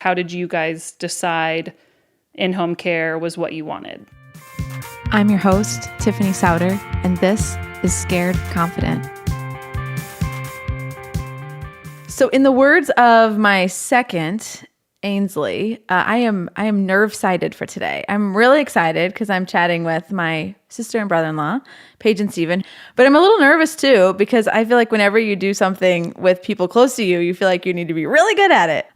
How did you guys decide in-home care was what you wanted? I'm your host, Tiffany Souter, and this is Scared Confident. So in the words of my second, Ainsley, I am nerve-sided for today. I'm really excited because I'm chatting with my sister and brother-in-law, Paige and Steven. But I'm a little nervous too because I feel like whenever you do something with people close to you, you feel like you need to be really good at it.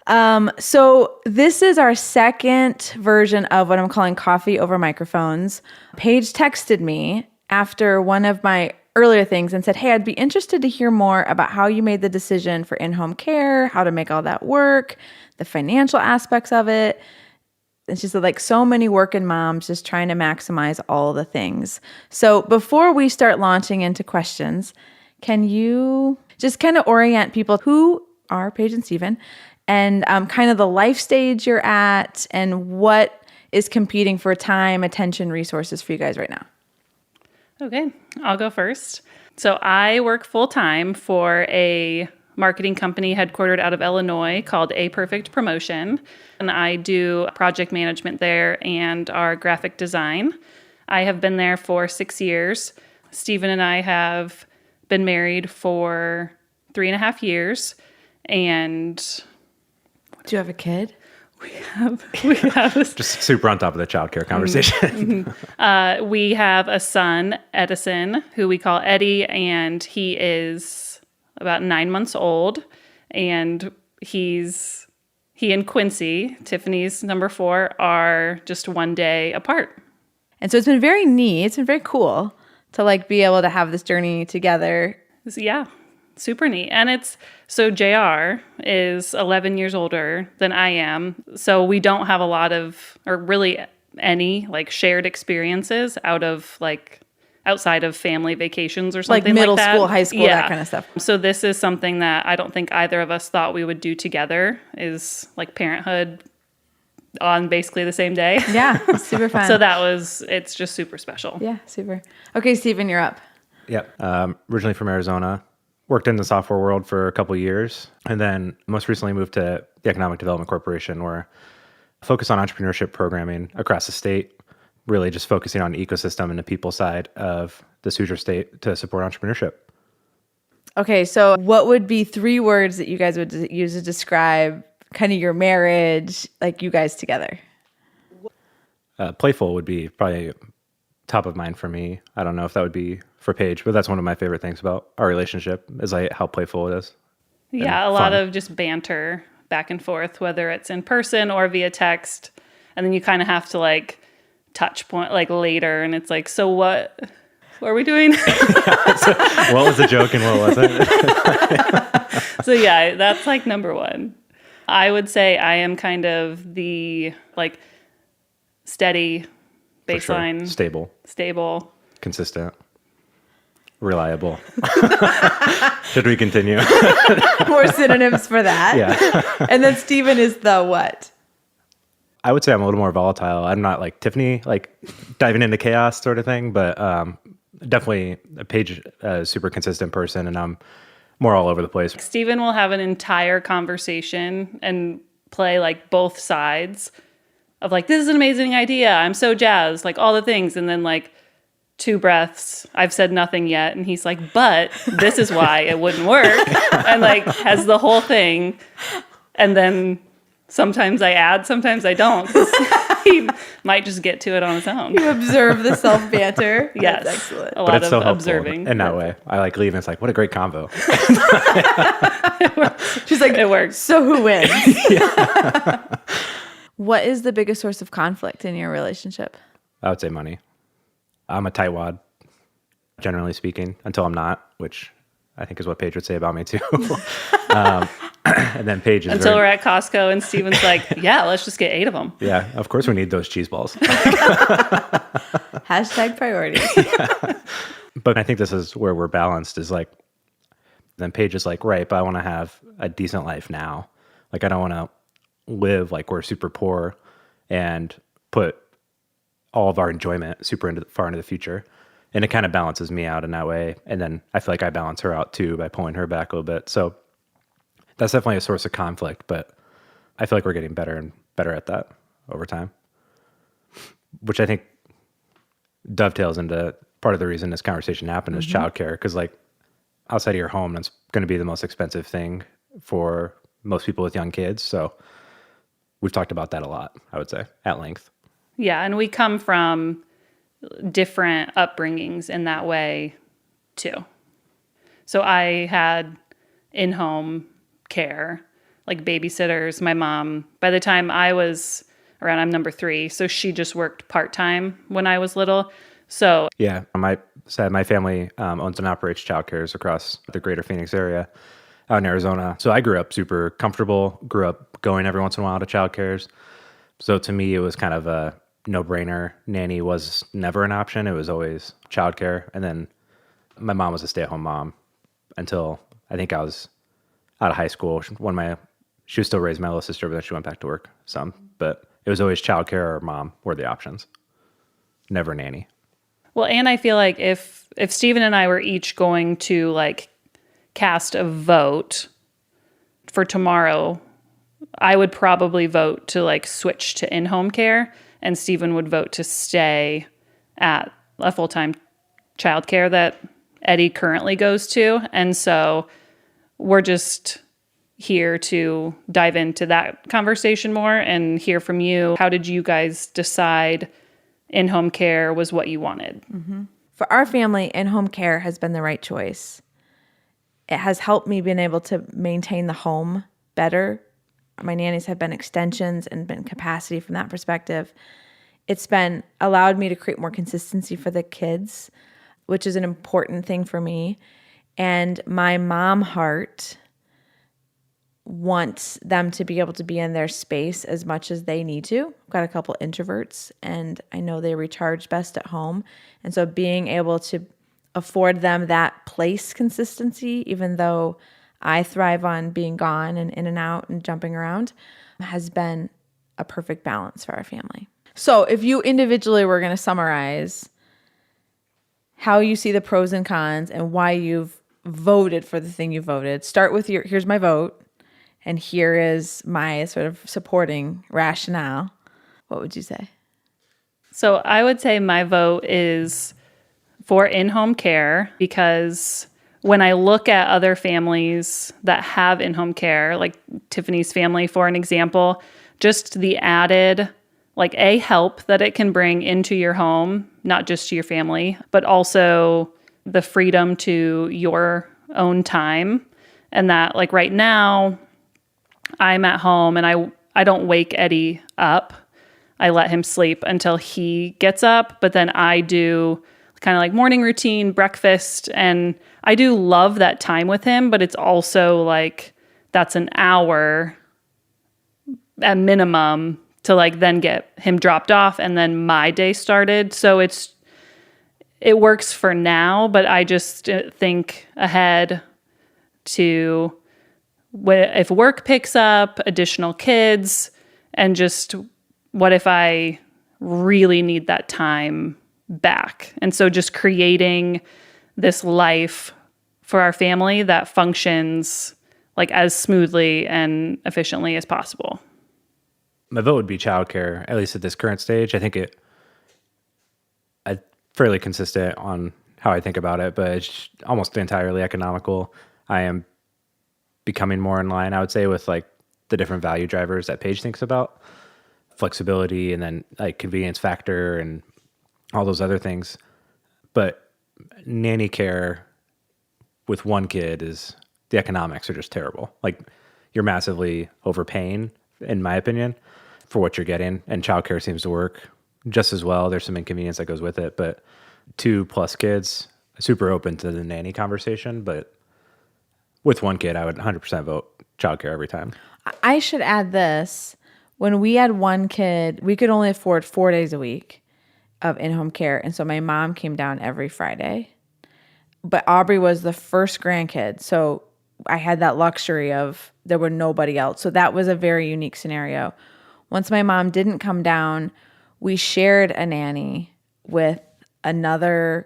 So this is our second version of what I'm calling coffee over microphones. Paige texted me after one of my earlier things and said, hey, I'd be interested to hear more about how you made the decision for in-home care, how to make all that work, the financial aspects of it. And she said, like, so many working moms just trying to maximize all the things. So before we start launching into questions, can you just kind of orient people who are Paige and Steven and kind of the life stage you're at and what is competing for time, attention, resources for you guys right now? Okay, I'll go first. So I work full-time for a marketing company headquartered out of Illinois called A Perfect Promotion. And I do project management there and our graphic design. I have been there for 6 years. Steven and I have been married for 3.5 years. And do you have a kid? We have just super on top of the childcare conversation. We have a son, Edison, who we call Eddie, and he is about 9 months old. And he and Quincy, Tiffany's number 4, are just 1 day apart. And so it's been very neat. It's been very cool to like be able to have this journey together. Yeah. Super neat. And so JR is 11 years older than I am. So we don't have a lot of, or really any like shared experiences outside of family vacations or something like middle that. School, high school, that kind of stuff. So this is something that I don't think either of us thought we would do together, is like parenthood on basically the same day. Yeah, super fun. So it's just super special. Yeah, super. Okay, Steven, you're up. Yep. Originally from Arizona. Worked in the software world for a couple of years, and then most recently moved to the Economic Development Corporation, where I focus on entrepreneurship programming across the state, really just focusing on the ecosystem and the people side of the Hoosier state to support entrepreneurship. Okay, so what would be 3 words that you guys would use to describe kind of your marriage, like you guys together? Playful would be probably top of mind for me. I don't know if that would be for Paige, but that's one of my favorite things about our relationship is how playful it is. Yeah, a lot of just banter back and forth, whether it's in person or via text. And then you kind of have to like touch point like later, and it's like, so what are we doing? What was the joke and what wasn't? So yeah, that's like number 1. I would say I am kind of the like steady baseline. Sure. Stable. Consistent. Reliable. Should we continue? More synonyms for that. Yeah. And then Steven is the what? I would say I'm a little more volatile. I'm not like Tiffany, like diving into chaos sort of thing, but definitely Paige, a super consistent person, and I'm more all over the place. Steven will have an entire conversation and play like both sides of like, this is an amazing idea, I'm so jazzed, like all the things. And then like 2 breaths, I've said nothing yet. And he's like, but this is why it wouldn't work. And like has the whole thing. And then sometimes I add, sometimes I don't. He might just get to it on his own. You observe the self-banter. Yes. That's excellent. A lot of observing. In that way. I like leave and it's like, what a great convo. She's like, it works. So who wins? What is the biggest source of conflict in your relationship? I would say money. I'm a tightwad, generally speaking, until I'm not, which I think is what Paige would say about me too. And then Paige is until we're at Costco and Steven's like, yeah, let's just get 8 of them. Yeah, of course we need those cheese balls. Hashtag priorities. Yeah. But I think this is where we're balanced is like, then Paige is like, right, but I want to have a decent life now. Like I don't want to live like we're super poor and put all of our enjoyment super far into the future. And it kind of balances me out in that way. And then I feel like I balance her out too by pulling her back a little bit. So that's definitely a source of conflict, but I feel like we're getting better and better at that over time, which I think dovetails into part of the reason this conversation happened is childcare. Because like outside of your home, that's going to be the most expensive thing for most people with young kids. So we've talked about that a lot, I would say, at length. Yeah, and we come from different upbringings in that way too. So I had in-home care, like babysitters. My mom, by the time I was around, I'm number 3, so she just worked part-time when I was little. So Yeah, my family owns and operates childcares across the greater Phoenix area out in Arizona. So I grew up super comfortable, grew up going every once in a while to childcares. So to me, it was kind of a no-brainer. Nanny was never an option. It was always childcare. And then my mom was a stay-at-home mom until I think I was out of high school. She was still raising my little sister, but then she went back to work some. But it was always childcare or mom were the options. Never nanny. well, and I feel like if Steven and I were each going to like cast a vote for tomorrow, I would probably vote to like switch to in-home care, and Steven would vote to stay at a full-time childcare that Eddie currently goes to. And so we're just here to dive into that conversation more and hear from you. How did you guys decide in-home care was what you wanted? For our family, in-home care has been the right choice. It has helped me being able to maintain the home better. My nannies have been extensions and been capacity from that perspective. It's been allowed me to create more consistency for the kids, which is an important thing for me. And my mom heart wants them to be able to be in their space as much as they need to. I've got a couple introverts, and I know they recharge best at home. And so being able to afford them that place consistency, even though I thrive on being gone and in and out and jumping around, has been a perfect balance for our family. So if you individually were going to summarize how you see the pros and cons and why you've voted for the thing you voted, start with here's my vote, and here is my sort of supporting rationale. What would you say? So I would say my vote is for in-home care, because when I look at other families that have in-home care, like Tiffany's family, for an example, just the added like help that it can bring into your home, not just to your family, but also the freedom to your own time. And that like right now I'm at home and I don't wake Eddie up. I let him sleep until he gets up, but then I do kind of like morning routine, breakfast, and I do love that time with him, but it's also like that's an hour at minimum to like then get him dropped off and then my day started. So it works for now, but I just think ahead to if work picks up, additional kids, and just what if I really need that time back? And so just creating this life for our family that functions like as smoothly and efficiently as possible. My vote would be childcare, at least at this current stage. I think I'm fairly consistent on how I think about it, but it's almost entirely economical. I am becoming more in line, I would say, with like the different value drivers that Paige thinks about. Flexibility and then like convenience factor and all those other things. But nanny care with one kid is, the economics are just terrible. Like you're massively overpaying, in my opinion, for what you're getting. And childcare seems to work just as well. There's some inconvenience that goes with it, but 2+ kids, super open to the nanny conversation. But with one kid, I would 100% vote childcare every time. I should add this. When we had one kid, we could only afford 4 days a week of in-home care. And so my mom came down every Friday. But Aubrey was the first grandkid. So I had that luxury of there were nobody else. So that was a very unique scenario. Once my mom didn't come down, we shared a nanny with another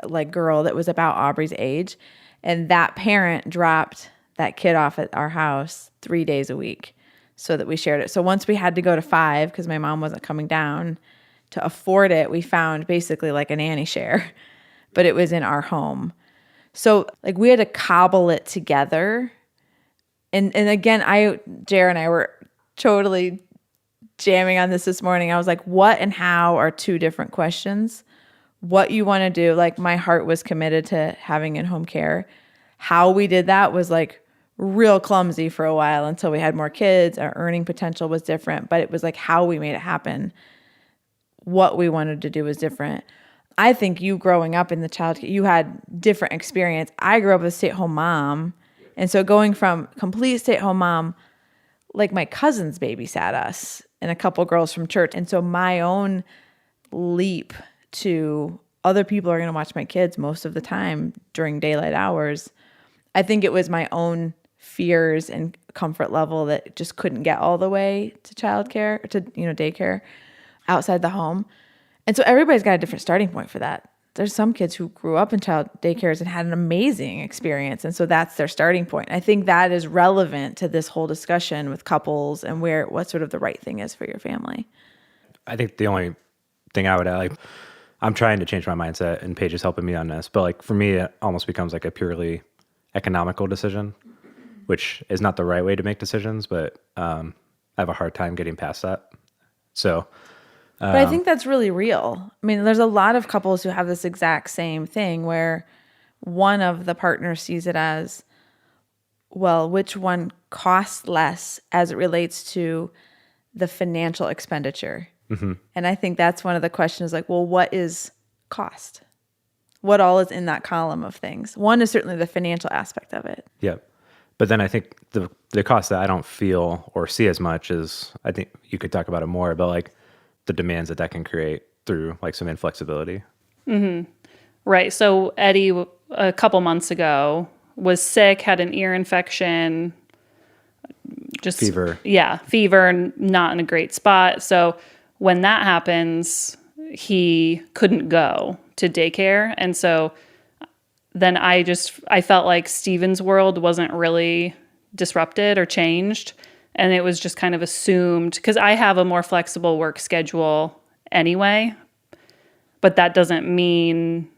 like girl that was about Aubrey's age. And that parent dropped that kid off at our house 3 days a week. so that we shared it. So once we had to go to 5 because my mom wasn't coming down to afford it, we found basically like a nanny share, but it was in our home. So like we had to cobble it together. And again, Jer and I were totally jamming on this morning. I was like, what and how are two different questions. What you want to do, like my heart was committed to having in-home care. How we did that was like real clumsy for a while until we had more kids. Our earning potential was different, but it was like how we made it happen. What we wanted to do was different. I think you growing up in the childcare, you had different experience. I grew up as a stay-at-home mom. And so going from complete stay-at-home mom, like my cousins babysat us and a couple girls from church. And so my own leap to other people are going to watch my kids most of the time during daylight hours, I think it was my own fears and comfort level that just couldn't get all the way to childcare, to daycare outside the home. And so everybody's got a different starting point for that. There's some kids who grew up in child daycares and had an amazing experience. And so that's their starting point. I think that is relevant to this whole discussion with couples and what sort of the right thing is for your family. I think the only thing I would add, like, I'm trying to change my mindset and Paige is helping me on this, but like for me, it almost becomes like a purely economical decision, which is not the right way to make decisions, but I have a hard time getting past that. So, but I think that's really real. I mean, there's a lot of couples who have this exact same thing where one of the partners sees it as, well, which one costs less as it relates to the financial expenditure? Mm-hmm. And I think that's one of the questions, like, well, what is cost? What all is in that column of things? One is certainly the financial aspect of it. Yeah. But then I think the cost that I don't feel or see as much is, I think you could talk about it more, but like the demands that can create through like some inflexibility. Mm-hmm. Right. So Eddie, a couple months ago, was sick, had an ear infection, just fever. Yeah, fever, and not in a great spot. So when that happens, he couldn't go to daycare. And so then I felt like Steven's world wasn't really disrupted or changed. And it was just kind of assumed, because I have a more flexible work schedule anyway, but that doesn't mean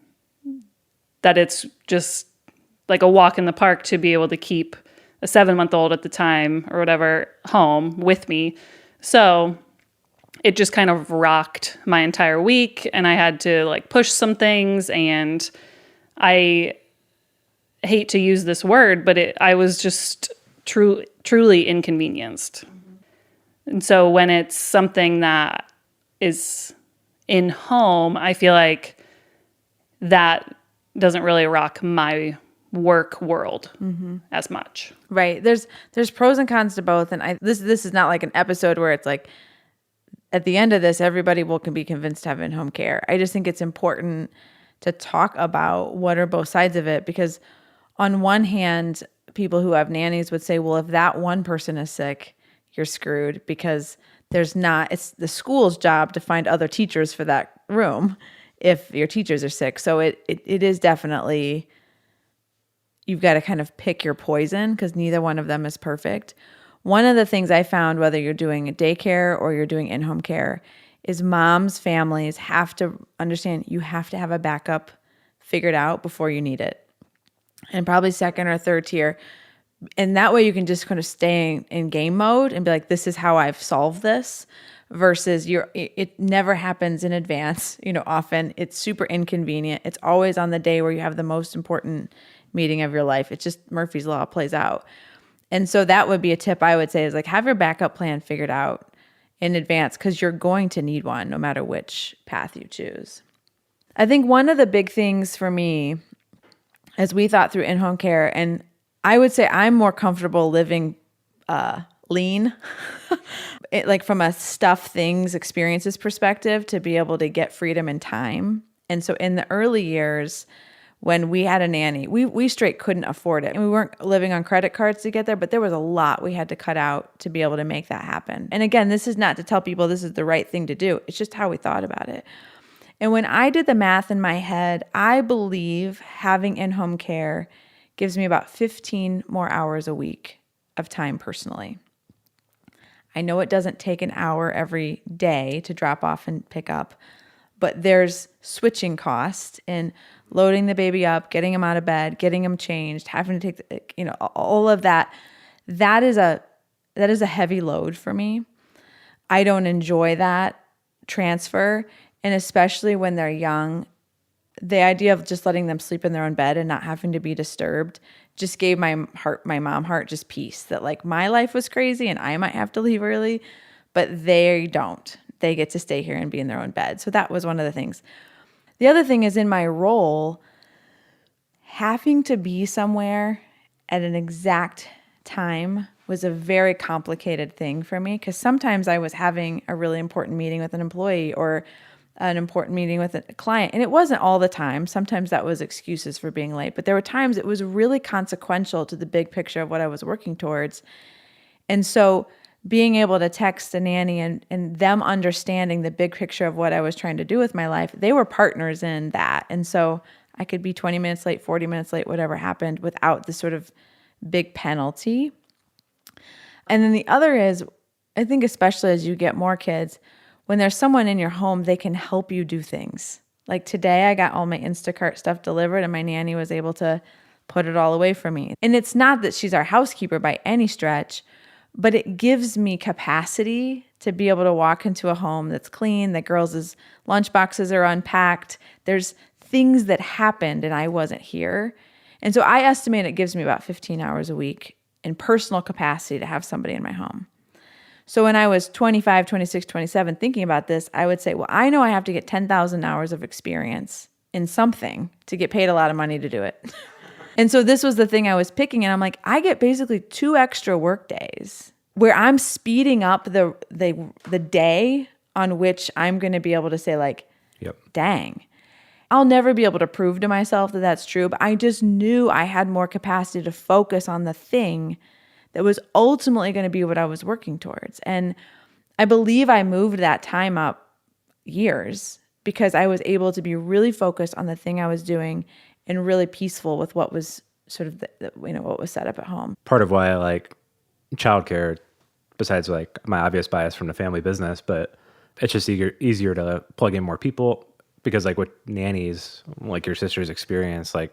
that it's just like a walk in the park to be able to keep a 7-month-old at the time or whatever home with me. So it just kind of rocked my entire week, and I had to like push some things, and I hate to use this word, but I was just truly inconvenienced. And so when it's something that is in home, I feel like that doesn't really rock my work world as much. Right. There's pros and cons to both. And this is not like an episode where it's like at the end of this, everybody can be convinced to have in-home care. I just think it's important to talk about what are both sides of it, because on one hand, people who have nannies would say, well, if that one person is sick, you're screwed, because it's the school's job to find other teachers for that room if your teachers are sick. So it is definitely, you've got to kind of pick your poison, because neither one of them is perfect. One of the things I found, whether you're doing a daycare or you're doing in-home care, is moms, families have to understand you have to have a backup figured out before you need it. And probably second or third tier. And that way you can just kind of stay in game mode and be like, this is how I've solved this, versus it never happens in advance. Often it's super inconvenient. It's always on the day where you have the most important meeting of your life. It's just Murphy's Law plays out. And so that would be a tip I would say, is like, have your backup plan figured out in advance, because you're going to need one no matter which path you choose. I think one of the big things for me as we thought through in-home care, and I would say I'm more comfortable living lean, like from a stuff things experiences perspective, to be able to get freedom and time. And so in the early years, when we had a nanny, we straight couldn't afford it. And we weren't living on credit cards to get there, but there was a lot we had to cut out to be able to make that happen. And again, this is not to tell people this is the right thing to do. It's just how we thought about it. And when I did the math in my head, I believe having in-home care gives me about 15 more hours a week of time personally. I know it doesn't take an hour every day to drop off and pick up, but there's switching costs in loading the baby up, getting him out of bed, getting him changed, having to take all of that. That is a heavy load for me. I don't enjoy that transfer, and especially when they're young, the idea of just letting them sleep in their own bed and not having to be disturbed just gave my mom heart just peace that like my life was crazy and I might have to leave early, but they don't. They get to stay here and be in their own bed. So that was one of the things. The other thing is in my role, having to be somewhere at an exact time was a very complicated thing for me because sometimes I was having a really important meeting with an employee or an important meeting with a client. And it wasn't all the time. Sometimes that was excuses for being late. But there were times it was really consequential to the big picture of what I was working towards. And so being able to text a nanny and them understanding the big picture of what I was trying to do with my life, they were partners in that. And so I could be 20 minutes late, 40 minutes late, whatever happened without the sort of big penalty. And then the other is, I think especially as you get more kids, when there's someone in your home, they can help you do things. Like today, I got all my Instacart stuff delivered and my nanny was able to put it all away for me. And it's not that she's our housekeeper by any stretch, but it gives me capacity to be able to walk into a home that's clean, the girls' lunch boxes are unpacked. There's things that happened and I wasn't here. And so I estimate it gives me about 15 hours a week in personal capacity to have somebody in my home. So when I was 25, 26, 27, thinking about this, I would say, well, I know I have to get 10,000 hours of experience in something to get paid a lot of money to do it. And so this was the thing I was picking. And I'm like, I get basically 2 extra work days where I'm speeding up the day on which I'm going to be able to say like, Yep. Dang, I'll never be able to prove to myself that that's true. But I just knew I had more capacity to focus on the thing that was ultimately going to be what I was working towards. And I believe I moved that time up years because I was able to be really focused on the thing I was doing and really peaceful with what was sort of what was set up at home. Part of why I like childcare, besides like my obvious bias from the family business, but it's just easier to plug in more people because like with nannies, like your sister's experience, like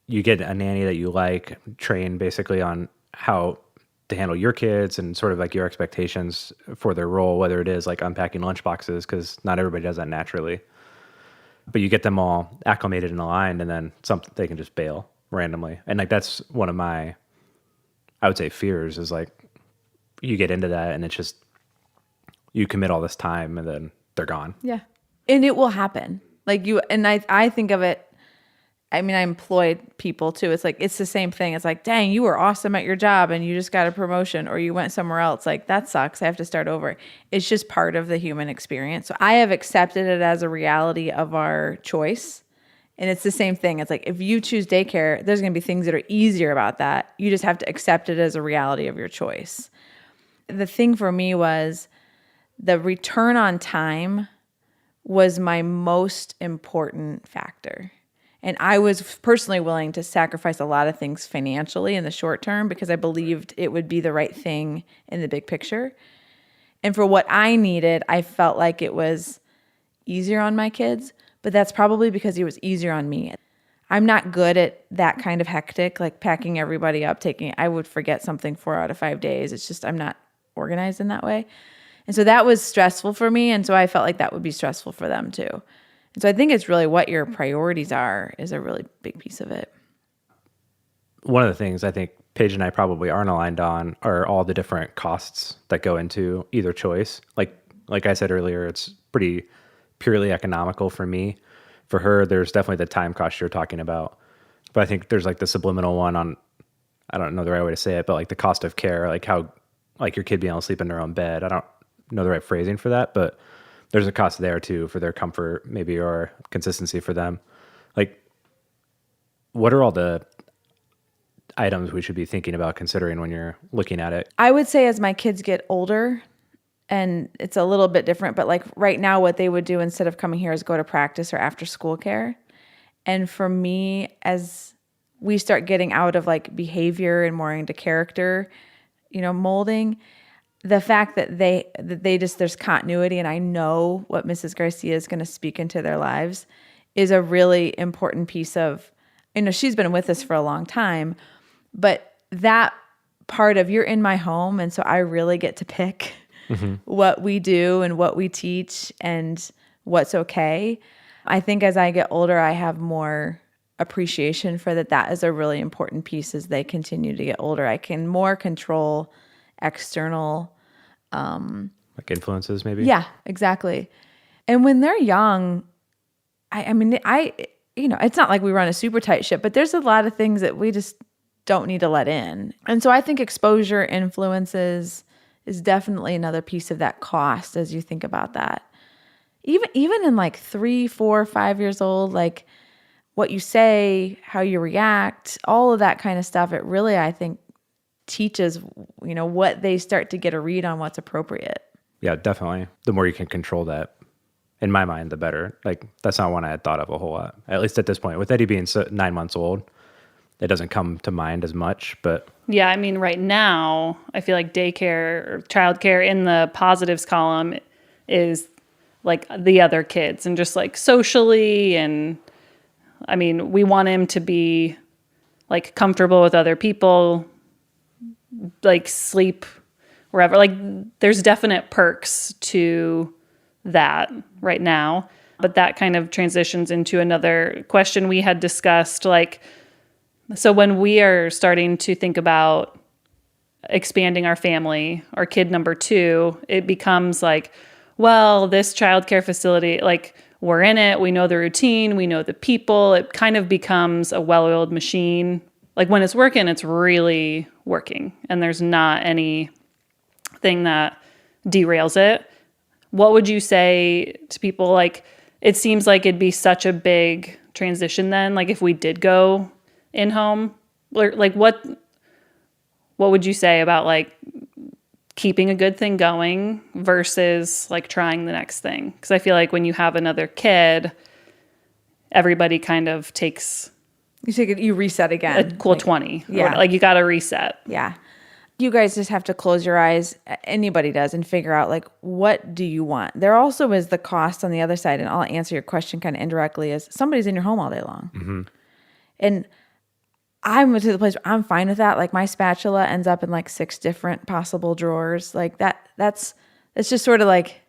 you get a nanny that you like, train basically on how to handle your kids and sort of like your expectations for their role, whether it is like unpacking lunch boxes, because not everybody does that naturally. But you get them all acclimated and aligned, and then they can just bail randomly. And like that's one of my, I would say, fears is like you get into that and it's just you commit all this time and then they're gone. Yeah. And it will happen. Like I think of it, I mean, I employed people too. It's like, it's the same thing. It's like, dang, you were awesome at your job and you just got a promotion or you went somewhere else. Like, that sucks. I have to start over. It's just part of the human experience. So I have accepted it as a reality of our choice. And it's the same thing. It's like, if you choose daycare, there's going to be things that are easier about that. You just have to accept it as a reality of your choice. The thing for me was the return on time was my most important factor. And I was personally willing to sacrifice a lot of things financially in the short term because I believed it would be the right thing in the big picture. And for what I needed, I felt like it was easier on my kids, but that's probably because it was easier on me. I'm not good at that kind of hectic, like packing everybody up, I would forget something 4 out of 5 days. It's just, I'm not organized in that way. And so that was stressful for me. And so I felt like that would be stressful for them too. And so I think it's really what your priorities are is a really big piece of it. One of the things I think Paige and I probably aren't aligned on are all the different costs that go into either choice. Like I said earlier, it's pretty purely economical for me. For her, there's definitely the time cost you're talking about. But I think there's like the subliminal one on, I don't know the right way to say it, but like the cost of care, like how, like your kid being able to sleep in their own bed. I don't know the right phrasing for that, but there's a cost there too for their comfort maybe or consistency for them. Like, what are all the items we should be thinking about considering when you're looking at it? I would say as my kids get older, and it's a little bit different, but like right now what they would do instead of coming here is go to practice or after school care. And for me, as we start getting out of like behavior and more into character, molding, the fact that they just, there's continuity, and I know what Mrs. Garcia is going to speak into their lives is a really important piece of, she's been with us for a long time, but that part of you're in my home, and so I really get to pick what we do and what we teach and what's okay. I think as I get older, I have more appreciation for that is a really important piece as they continue to get older. I can more control external like influences maybe. Yeah, exactly. And when they're young, I mean, it's not like we run a super tight ship, but there's a lot of things that we just don't need to let in. And so I think exposure influences is definitely another piece of that cost as you think about that. Even in like 3, 4, 5 years old, like what you say, how you react, all of that kind of stuff, it really, I think, teaches, what they start to get a read on what's appropriate. Yeah, definitely. The more you can control that, in my mind, the better. Like, that's not one I had thought of a whole lot, at least at this point. With Eddie being 9 months old, it doesn't come to mind as much, but... Yeah, I mean, right now, I feel like daycare or childcare in the positives column is like the other kids and just like socially. And I mean, we want him to be like comfortable with other people, like sleep wherever. Like there's definite perks to that right now. But that kind of transitions into another question we had discussed. Like, so when we are starting to think about expanding our family, our kid number 2, it becomes like, well, this childcare facility, like we're in it, we know the routine, we know the people. It kind of becomes a well-oiled machine. Like when it's working, it's really working, and there's not anything that derails it. What would you say to people? Like, it seems like it'd be such a big transition then, like if we did go in-home, like what would you say about like keeping a good thing going versus like trying the next thing? Because I feel like when you have another kid, everybody kind of takes... You reset again. A cool 20. Yeah. Like you got to reset. Yeah. You guys just have to close your eyes, anybody does, and figure out like, what do you want? There also is the cost on the other side, and I'll answer your question kind of indirectly, is somebody's in your home all day long. Mm-hmm. And I'm to the place where I'm fine with that. Like my spatula ends up in like 6 different possible drawers. Like it's just sort of like,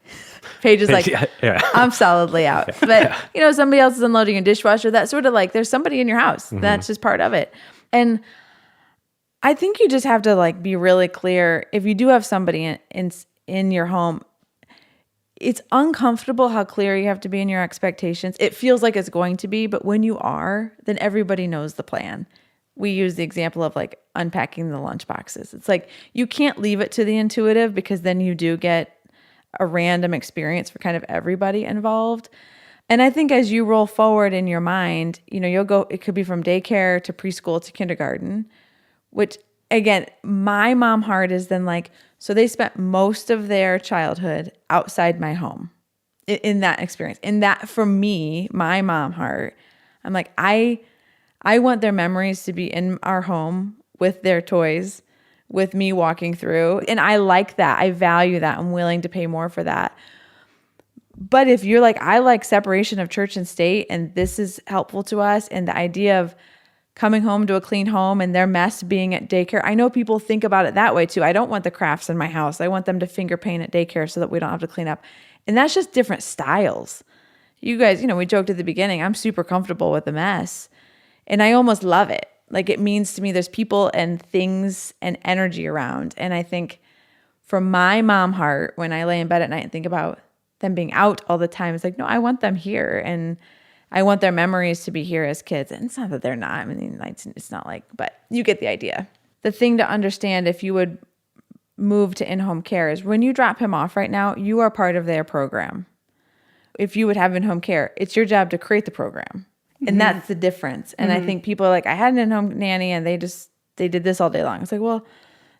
Paige is like, yeah. I'm solidly out. But, somebody else is unloading a dishwasher. That's sort of like, there's somebody in your house. Mm-hmm. That's just part of it. And I think you just have to like be really clear. If you do have somebody in your home, it's uncomfortable how clear you have to be in your expectations. It feels like it's going to be, but when you are, then everybody knows the plan. We use the example of like unpacking the lunch boxes. It's like you can't leave it to the intuitive, because then you do get a random experience for kind of everybody involved. And I think as you roll forward in your mind, you'll go, it could be from daycare to preschool to kindergarten, which again, my mom heart is then like, so they spent most of their childhood outside my home in that experience. In that, for me, my mom heart, I'm like, I want their memories to be in our home with their toys, with me walking through. And I like that. I value that. I'm willing to pay more for that. But if you're like, I like separation of church and state, and this is helpful to us, and the idea of coming home to a clean home and their mess being at daycare. I know people think about it that way too. I don't want the crafts in my house. I want them to finger paint at daycare so that we don't have to clean up. And that's just different styles. You guys, we joked at the beginning, I'm super comfortable with the mess. And I almost love it. Like it means to me there's people and things and energy around. And I think from my mom heart, when I lay in bed at night and think about them being out all the time, it's like, no, I want them here. And I want their memories to be here as kids. And it's not that they're not. I mean, it's not like, but you get the idea. The thing to understand if you would move to in-home care is when you drop him off right now, you are part of their program. If you would have in-home care, it's your job to create the program. And that's the difference. And I think people are like, I had an in-home nanny and they did this all day long. It's like, well,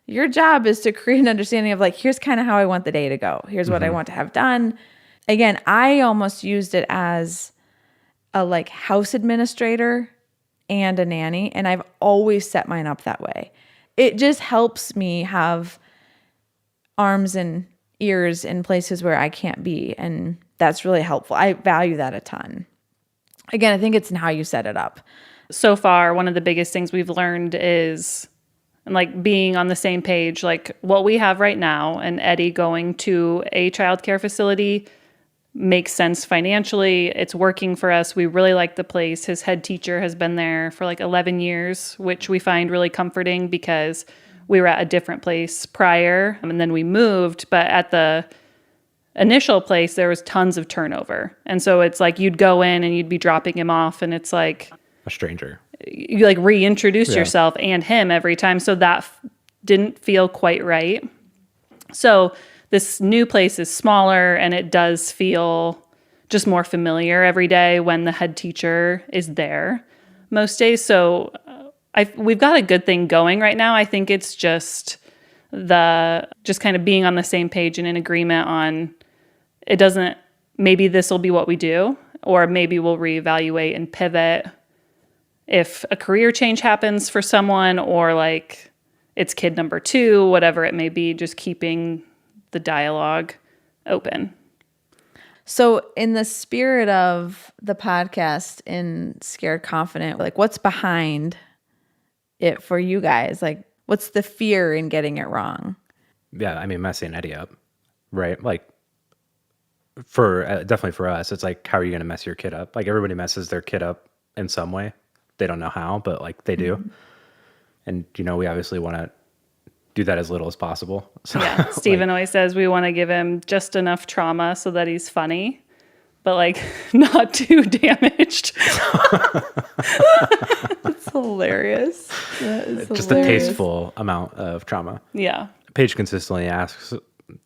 your job is to create an understanding of like, here's kind of how I want the day to go. Here's what I want to have done. Again, I almost used it as a like house administrator and a nanny. And I've always set mine up that way. It just helps me have arms and ears in places where I can't be. And that's really helpful. I value that a ton. Again, I think it's in how you set it up. So far, one of the biggest things we've learned is like being on the same page, like what we have right now, and Eddie going to a childcare facility makes sense financially. It's working for us. We really like the place. His head teacher has been there for like 11 years, which we find really comforting because we were at a different place prior and then we moved. But at the initial place, there was tons of turnover. And so it's like you'd go in and you'd be dropping him off and it's like A stranger. you like reintroduce yourself and him every time. So that didn't feel quite right. So this new place is smaller and it does feel just more familiar every day when the head teacher is there most days. So we've got a good thing going right now. I think it's just kind of being on the same page and in agreement on maybe this will be what we do, or maybe we'll reevaluate and pivot if a career change happens for someone, or like it's kid number 2, whatever it may be, just keeping the dialogue open. So in the spirit of the podcast in Scared Confident, like what's behind it for you guys? Like what's the fear in getting it wrong? Yeah, I mean, messing Eddie up, right? Like definitely for us, it's like, how are you going to mess your kid up? Like everybody messes their kid up in some way. They don't know how, but like they do. And, we obviously want to do that as little as possible. So, yeah, Steven always says we want to give him just enough trauma so that he's funny, but like not too damaged. That's hilarious. That is just hilarious. a tasteful amount of trauma. Yeah. Paige consistently asks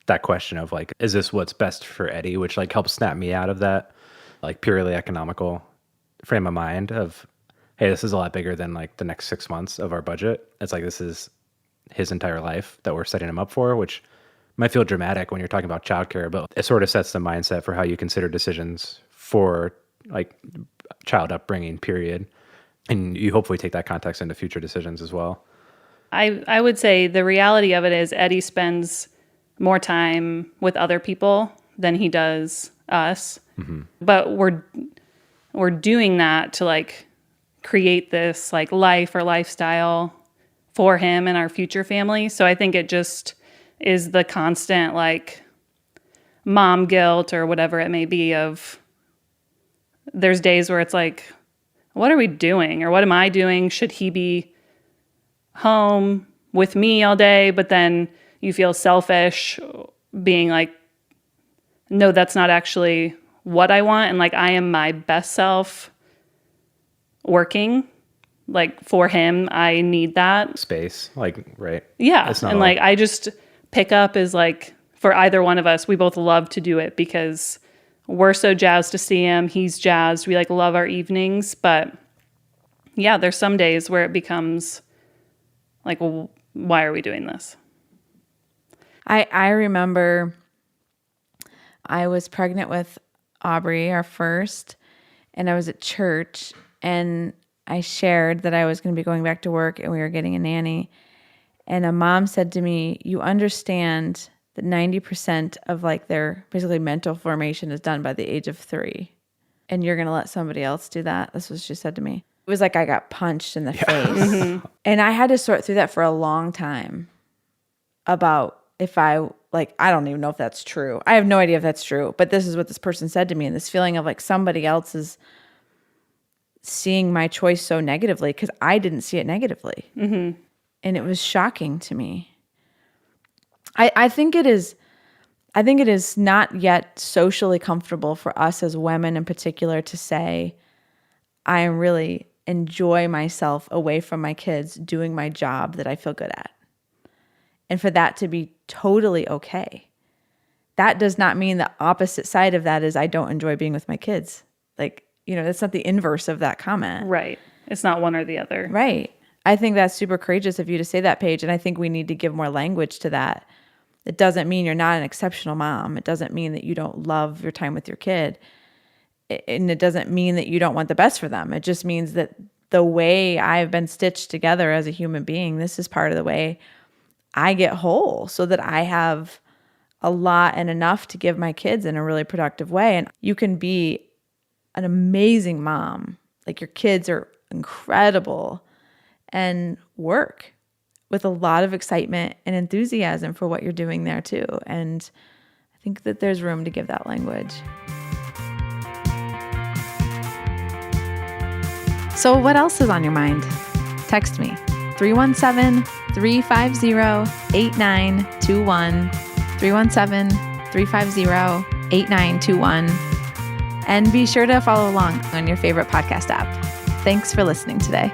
that question of like, is this what's best for Eddie? Which like helps snap me out of that like purely economical frame of mind of, hey, this is a lot bigger than like the next 6 months of our budget. It's like, this is his entire life that we're setting him up for, which might feel dramatic when you're talking about childcare, but it sort of sets the mindset for how you consider decisions for like child upbringing, period. And you hopefully take that context into future decisions as well. I would say the reality of it is Eddie spends more time with other people than he does us. Mm-hmm. But we're doing that to like create this like life or lifestyle for him and our future family. So I think it just is the constant like mom guilt or whatever it may be of there's days where it's like, what are we doing? Or what am I doing? Should he be home with me all day? But then you feel selfish being like, no, that's not actually what I want. And like, I am my best self working. Like for him, I need that space, like, right. Yeah. And like, I just pick up as like, for either one of us, we both love to do it because we're so jazzed to see him. He's jazzed. We like love our evenings. But yeah, there's some days where it becomes like, well, why are we doing this? I remember I was pregnant with Aubrey, our first, and I was at church and I shared that I was going to be going back to work and we were getting a nanny. And a mom said to me, you understand that 90% of like their basically mental formation is done by the age of 3. And you're going to let somebody else do that? That's what she said to me. It was like I got punched in the face. Mm-hmm. And I had to sort through that for a long time about if I don't even know if that's true. I have no idea if that's true. But this is what this person said to me. And this feeling of like somebody else is seeing my choice so negatively because I didn't see it negatively. Mm-hmm. And it was shocking to me. I think it is not yet socially comfortable for us as women in particular to say, I really enjoy myself away from my kids doing my job that I feel good at. And for that to be totally okay. That does not mean the opposite side of that is I don't enjoy being with my kids. Like, that's not the inverse of that comment. Right. It's not one or the other. Right. I think that's super courageous of you to say that, Paige. And I think we need to give more language to that. It doesn't mean you're not an exceptional mom. It doesn't mean that you don't love your time with your kid. And it doesn't mean that you don't want the best for them. It just means that the way I've been stitched together as a human being, this is part of the way I get whole so that I have a lot and enough to give my kids in a really productive way. And you can be an amazing mom. Like your kids are incredible and work with a lot of excitement and enthusiasm for what you're doing there too. And I think that there's room to give that language. So what else is on your mind? Text me, 317-350-8921, 317-350-8921. And be sure to follow along on your favorite podcast app. Thanks for listening today.